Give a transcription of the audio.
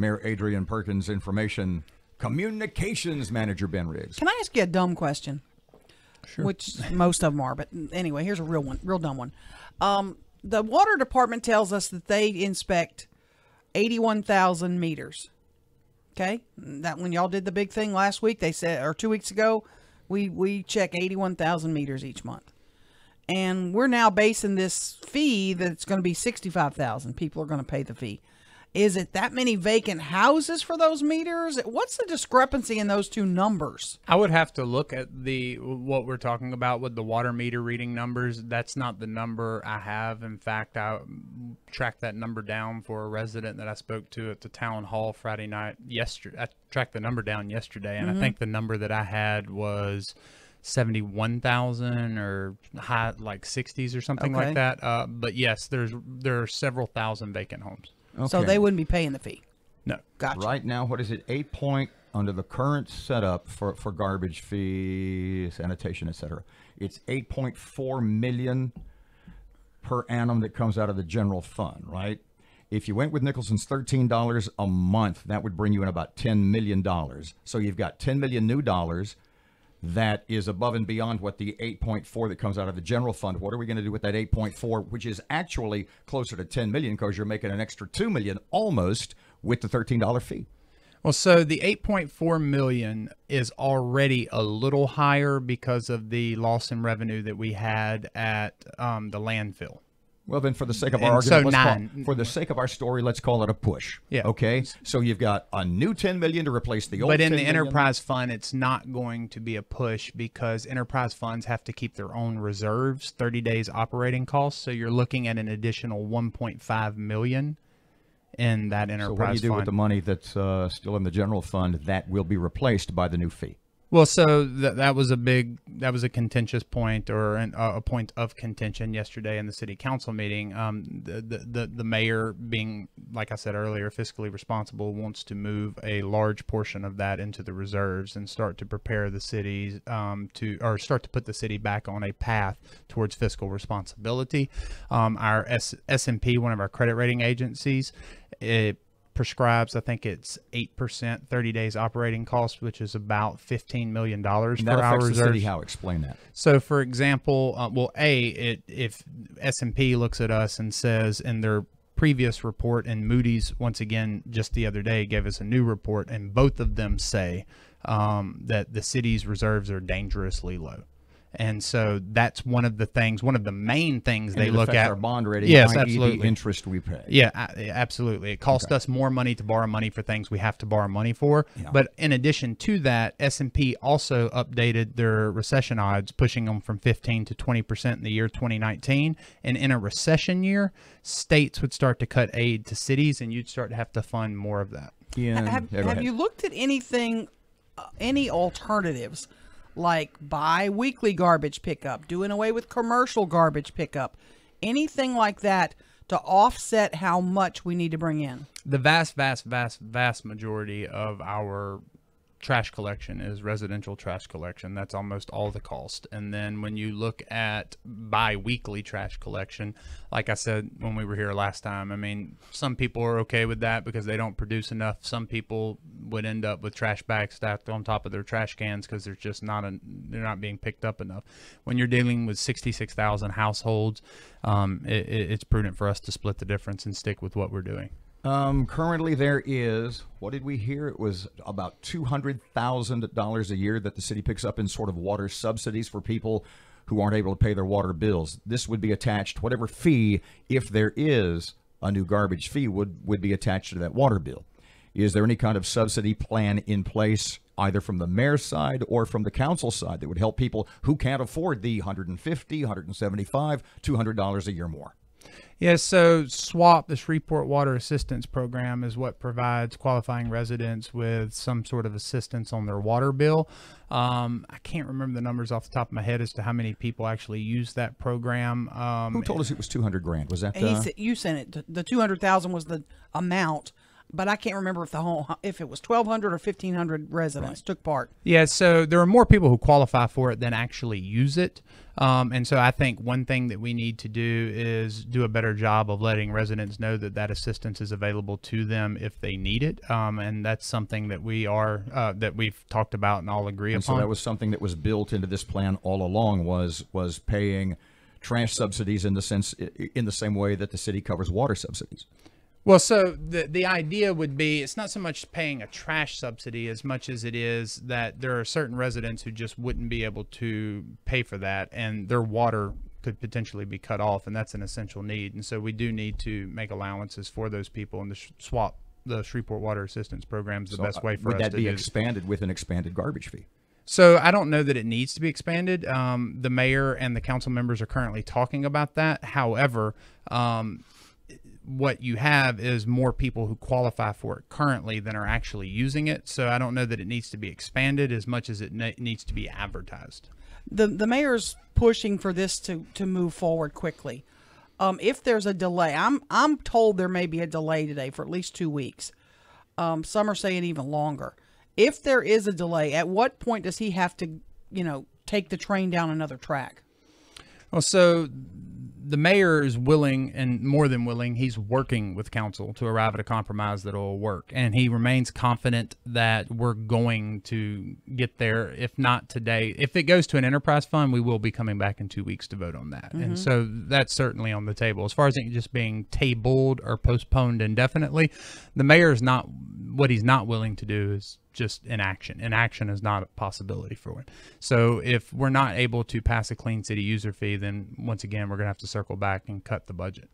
Mayor Adrian Perkins, Information Communications Manager Ben Riggs. Can I ask you a dumb question? Sure. Which most of them are, but anyway, here's a real one, real dumb one. The water department tells us that they inspect 81,000 meters. Okay, that when y'all did the big thing last week, they said, or 2 weeks ago, we check 81,000 meters each month, and we're now basing this fee that's going to be 65,000. People are going to pay the fee. Is it that many vacant houses for those meters? What's the discrepancy in those two numbers? I would have to look at what we're talking about with the water meter reading numbers. That's not the number I have. In fact, I tracked that number down for a resident that I spoke to at the town hall Friday night. I tracked the number down yesterday, and I think the number that I had was 71,000 or high like 60s or something like that. But yes, there are several thousand vacant homes. Okay. So they wouldn't be paying the fee. No. Gotcha. Right now, what is it? Under the current setup for garbage fee, sanitation, etc. It's $8.4 million per annum that comes out of the general fund, right? If you went with Nicholson's $13 a month, that would bring you in about $10 million. So you've got $10 million new dollars. That is above and beyond what the 8.4 that comes out of the general fund. What are we going to do with that 8.4, which is actually closer to 10 million because you're making an extra 2 million almost with the $13 fee? Well, so the 8.4 million is already a little higher because of the loss in revenue that we had at the landfill. Well, then, for the sake of our argument, for the sake of our story, let's call it a push. Yeah. Okay. So you've got a new 10 million to replace the old. But in 10 the million. enterprise fund, it's not going to be a push because enterprise funds have to keep their own reserves, 30 days operating costs. So you're looking at an additional 1.5 million in that enterprise fund. So what do you do with the money that's still in the general fund that will be replaced by the new fee? Well, so that was a contentious point, or a point of contention yesterday in the city council meeting. The mayor, being, like I said earlier, fiscally responsible, wants to move a large portion of that into the reserves and start to prepare the cities start to put the city back on a path towards fiscal responsibility. Our S&P, one of our credit rating agencies, it prescribes, I think it's 8% 30 days operating cost, which is about $15 million for our reserves. The city how? Explain that. So, for example, if S&P looks at us and says in their previous report, and Moody's, once again, just the other day, gave us a new report, and both of them say that the city's reserves are dangerously low. And so that's one of the main things they look at. Our bond rating, yes, i.e. absolutely. the interest we pay. Yeah, absolutely. It costs us more money to borrow money for things we have to borrow money for. Yeah. But in addition to that, S&P also updated their recession odds, pushing them from 15 to 20% in the year 2019. And in a recession year, states would start to cut aid to cities, and you'd start to have to fund more of that. Yeah. Have you looked at anything, any alternatives? Like bi-weekly garbage pickup, doing away with commercial garbage pickup, anything like that to offset how much we need to bring in? The vast majority of our trash collection is residential trash collection. That's almost all the cost. And then when you look at bi-weekly trash collection, like I said when we were here last time, I mean, some people are okay with that because they don't produce enough. Some people would end up with trash bags stacked on top of their trash cans because there's just they're not being picked up enough. When you're dealing with 66,000 households, it's prudent for us to split the difference and stick with what we're doing. Currently there is, what did we hear? It was about $200,000 a year that the city picks up in sort of water subsidies for people who aren't able to pay their water bills. This would be attached, whatever fee, if there is a new garbage fee, would be attached to that water bill. Is there any kind of subsidy plan in place, either from the mayor's side or from the council side, that would help people who can't afford the $150, $175, $200 a year more? Yeah, so SWAP, the Shreveport Water Assistance Program, is what provides qualifying residents with some sort of assistance on their water bill. I can't remember the numbers off the top of my head as to how many people actually use that program. Who told us it was $200,000? Was that you sent it? The $200,000 was the amount. but I can't remember if it was 1,200 or 1,500 residents took part. Yeah, so there are more people who qualify for it than actually use it. And so I think one thing that we need to do is do a better job of letting residents know that that assistance is available to them if they need it. And that's something that we've talked about and all agree And upon. so that was something that was built into this plan all along, was paying trash subsidies in the same way that the city covers water subsidies. Well, so the idea would be, it's not so much paying a trash subsidy as much as it is that there are certain residents who just wouldn't be able to pay for that, and their water could potentially be cut off, and that's an essential need. And so we do need to make allowances for those people, and the Shreveport Water Assistance Program is the best way for us to do. Would that be expanded with an expanded garbage fee? So I don't know that it needs to be expanded. The mayor and the council members are currently talking about that. However, what you have is more people who qualify for it currently than are actually using it. So I don't know that it needs to be expanded as much as it needs to be advertised. The mayor's pushing for this to move forward quickly. If there's a delay, I'm told there may be a delay today for at least 2 weeks. Some are saying even longer. If there is a delay, at what point does he have to, take the train down another track? Well, so the mayor is willing, and more than willing, he's working with council to arrive at a compromise that will work. And he remains confident that we're going to get there, if not today. If it goes to an enterprise fund, we will be coming back in 2 weeks to vote on that. And so that's certainly on the table. As far as it just being tabled or postponed indefinitely, the mayor is not, what he's not willing to do is just inaction. Inaction is not a possibility for it. So if we're not able to pass a clean city user fee, then once again, we're going to have to circle back and cut the budget.